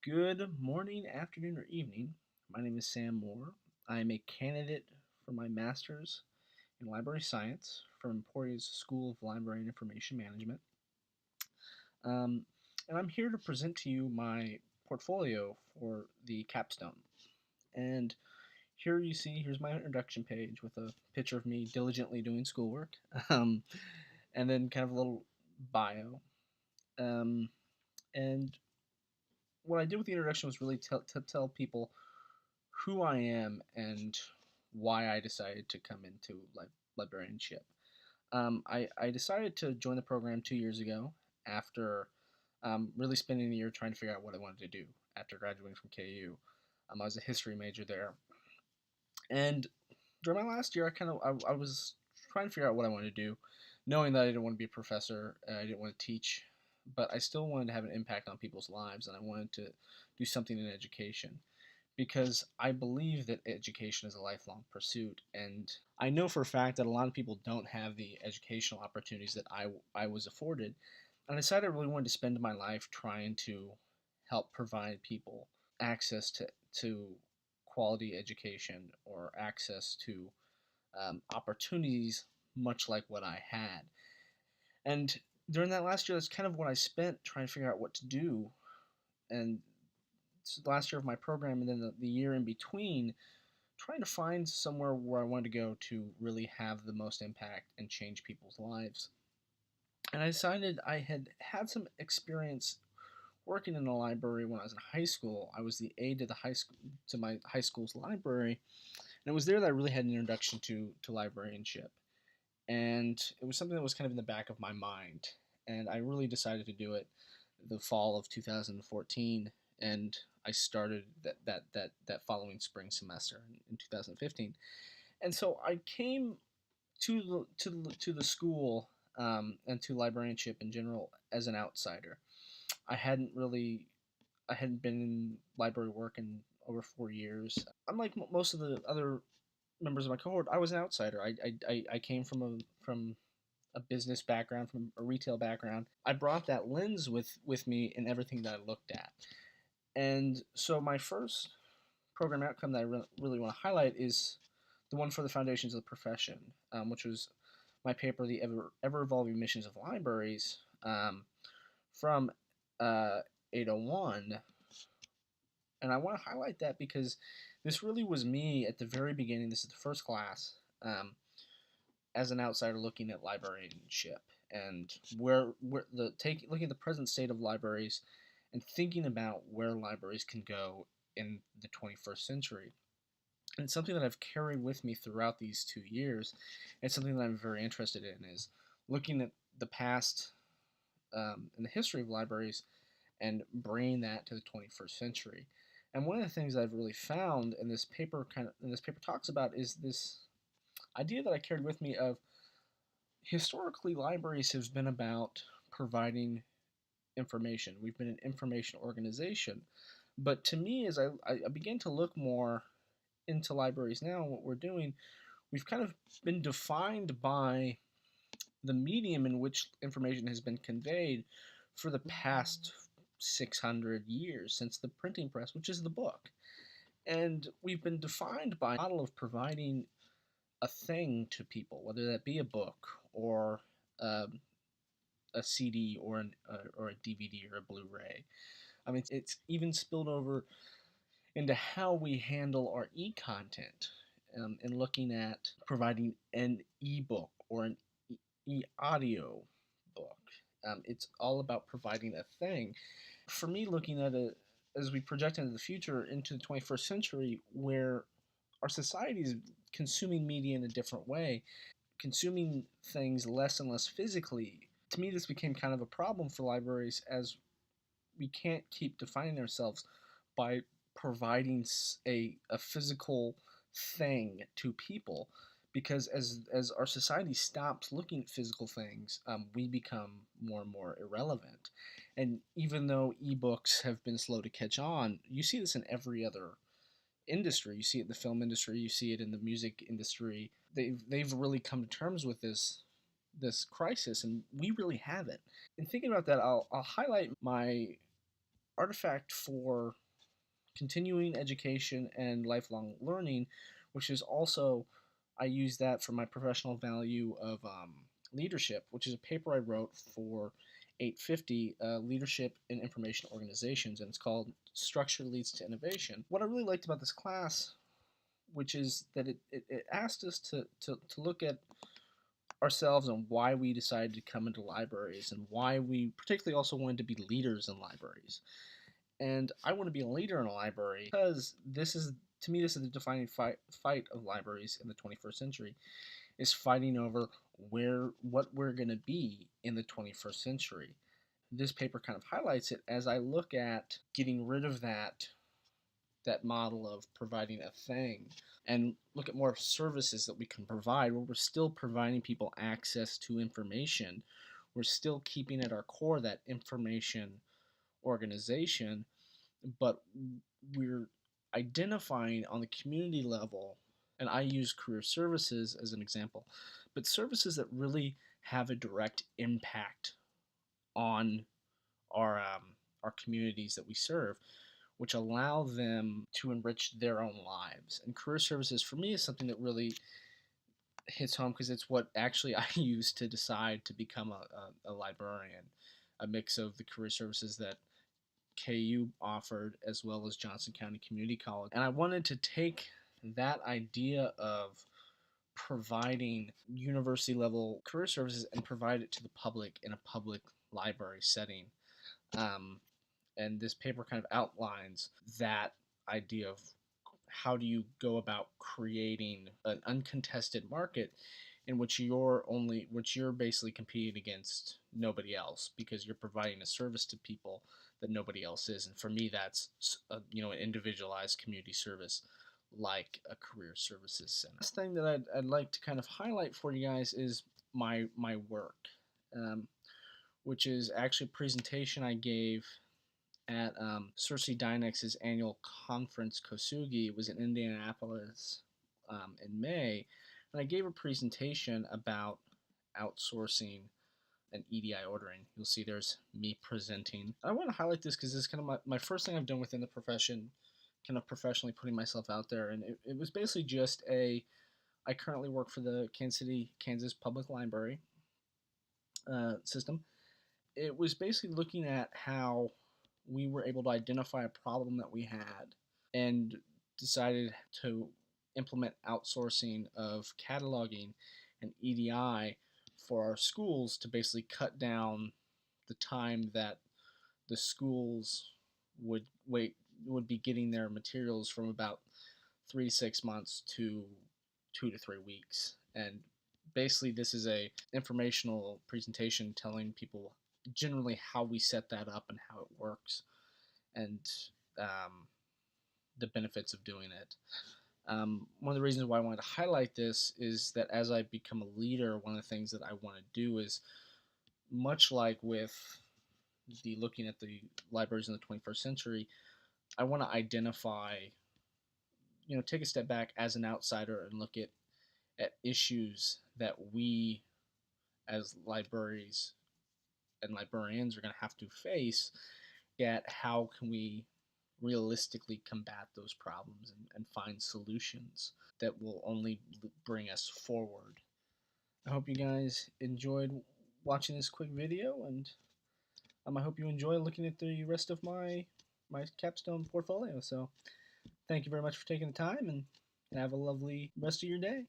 Good morning, afternoon, or evening. My name is Sam Moore. I am a candidate for my master's in library science from Emporia's School of Library and Information Management. Um, and I'm here to present to you my portfolio for the Capstone. And here's my introduction page with a picture of me diligently doing schoolwork, um, and then kind of a little bio. Um, and what I did with the introduction was really to tell people who I am and why I decided to come into librarianship. I decided to join the program 2 years ago after really spending the year trying to figure out what I wanted to do after graduating from KU. I was a history major there, and during my last year, I was trying to figure out what I wanted to do, knowing that I didn't want to be a professor, I didn't want to teach, but I still wanted to have an impact on people's lives, and I wanted to do something in education because I believe that education is a lifelong pursuit. And I know for a fact that a lot of people don't have the educational opportunities that I was afforded. And I decided I really wanted to spend my life trying to help provide people access to quality education or access to opportunities much like what I had. And during that last year, that's kind of what I spent trying to figure out what to do. And the last year of my program and then the year in between, trying to find somewhere where I wanted to go to really have the most impact and change people's lives. And I decided I had had some experience working in a library when I was in high school. I was the aide to the high school to my high school's library, and it was there that I really had an introduction to librarianship. And it was something that was kind of in the back of my mind, and I really decided to do it the fall of 2014, and I started that following spring semester in 2015. And so I came to the school and to librarianship in general as an outsider. I hadn't really I hadn't been in library work in over 4 years. Unlike most of the other members of my cohort, I was an outsider. I came from a business background, from a retail background. I brought that lens with me in everything that I looked at. And so my first program outcome that I really want to highlight is the one for the foundations of the profession, which was my paper, The Ever Evolving Missions of Libraries, from 801. And I want to highlight that because this really was me at the very beginning. This is the first class as an outsider looking at librarianship and looking at the present state of libraries and thinking about where libraries can go in the 21st century. And it's something that I've carried with me throughout these 2 years. It's something that I'm very interested in is looking at the past and the history of libraries and bringing that to the 21st century. And one of the things I've really found in this paper talks about is this idea that I carried with me of historically libraries have been about providing information. We've been an information organization. But to me, as I began to look more into libraries now and what we're doing, we've kind of been defined by the medium in which information has been conveyed for the past 600 years since the printing press, which is the book. And we've been defined by a model of providing a thing to people, whether that be a book or um, a CD or a DVD or a Blu-ray. I mean, it's even spilled over into how we handle our e-content and looking at providing an e-book or an e-audio book. It's all about providing a thing. For me, looking at it as we project into the future, into the 21st century, where our society is consuming media in a different way, consuming things less and less physically. To me, this became kind of a problem for libraries as we can't keep defining ourselves by providing a physical thing to people because as our society stops looking at physical things, we become more and more irrelevant. And even though ebooks have been slow to catch on, you see this in every other industry. You see it in the film industry, you see it in the music industry. They've really come to terms with this crisis, and we really haven't. In thinking about that, I'll highlight my artifact for continuing education and lifelong learning, which is also, I use that for my professional value of leadership, which is a paper I wrote for 850 Leadership in Information Organizations, and it's called Structure Leads to Innovation. What I really liked about this class, which is that it asked us to look at ourselves and why we decided to come into libraries and why we particularly also wanted to be leaders in libraries. And I want to be a leader in a library because to me, this is the defining fight of libraries in the 21st century, is fighting over what we're going to be in the 21st century. This paper kind of highlights it as I look at getting rid of that model of providing a thing and look at more services that we can provide where we're still providing people access to information. We're still keeping at our core that information organization, but we're identifying on the community level, and I use career services as an example, but services that really have a direct impact on our communities that we serve, which allow them to enrich their own lives. And career services for me is something that really hits home because it's what actually I used to decide to become a librarian, a mix of the career services that KU offered as well as Johnson County Community College. And I wanted to take that idea of providing university level career services and provide it to the public in a public library setting. Um, and this paper kind of outlines that idea of how do you go about creating an uncontested market in which you're basically competing against nobody else because you're providing a service to people that nobody else is. And for me, that's an individualized community service like a career services center. Last thing that I'd like to kind of highlight for you guys is my work, which is actually a presentation I gave at Cersei Dynex's annual conference, Kosugi. It was in Indianapolis in May, and I gave a presentation about outsourcing and EDI ordering. You'll see there's me presenting. I want to highlight this because this is kind of my first thing I've done within the profession, kind of professionally putting myself out there, and it was basically just I currently work for the Kansas City, Kansas Public Library system. It was basically looking at how we were able to identify a problem that we had and decided to implement outsourcing of cataloging and EDI for our schools to basically cut down the time that the schools would be getting their materials from about 3 to 6 months to 2 to 3 weeks. And basically this is a informational presentation telling people generally how we set that up and how it works and um, the benefits of doing it. One of the reasons why I wanted to highlight this is that as I become a leader, one of the things that I want to do is, much like with the looking at the libraries in the 21st century, I want to identify, take a step back as an outsider and look at issues that we as libraries and librarians are going to have to face, yet how can we realistically combat those problems and find solutions that will only bring us forward. I hope you guys enjoyed watching this quick video, and I hope you enjoy looking at the rest of my Capstone portfolio. So thank you very much for taking the time, and have a lovely rest of your day.